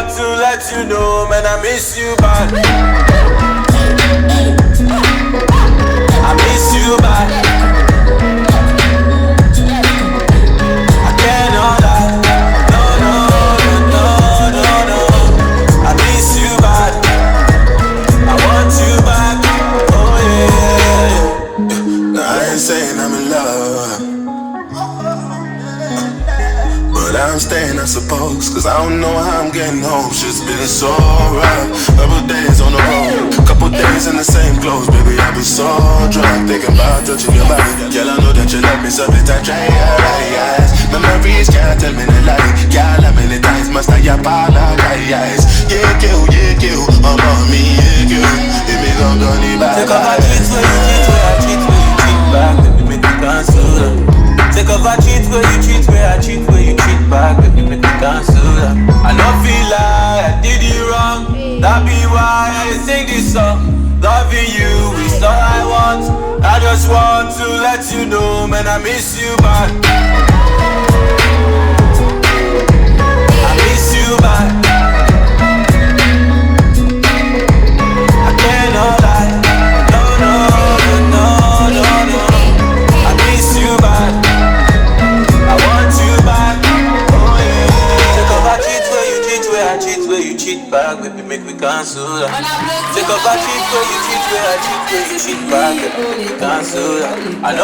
want to let you know, man, I miss you bad. I miss you bad. I cannot lie. No, no, no, no, no, no. I miss you bad. I want you back. Oh yeah. Now I ain't saying I'm in love, but I'm staying, I suppose, cause I don't know how I'm getting home. Shit's been so rough. Couple days on the road, couple days in the same clothes. Baby, I've been so drunk, thinking about touching your body. Girl, I know that you love me, so it's I try your eyes. Memories can't tell me the lie. Girl, how many times must I apologize? Yeah, you, I'm on me, yeah, you. If me gon' go need back. Take off my cheats where you cheat, where I cheat, where you cheat back. Baby, make me cancel that. Take off my cheats where you cheat, where I cheat, where you cheat back. Baby, make me cancel that. I don't feel like I did you wrong. That be why I sing this song. Loving you is all I want. I just want to let you know, man, I miss you bad. I miss you bad. I cannot lie. No, no, no, no, no. I miss you bad. I want you back. Oh yeah. Take off my cheat where you cheat, where I cheat, where you cheat back. Baby, make me cancel that. Take off my cheat where you cheat, where I cheat, where you cheat back. Baby, make me cancel that. I know.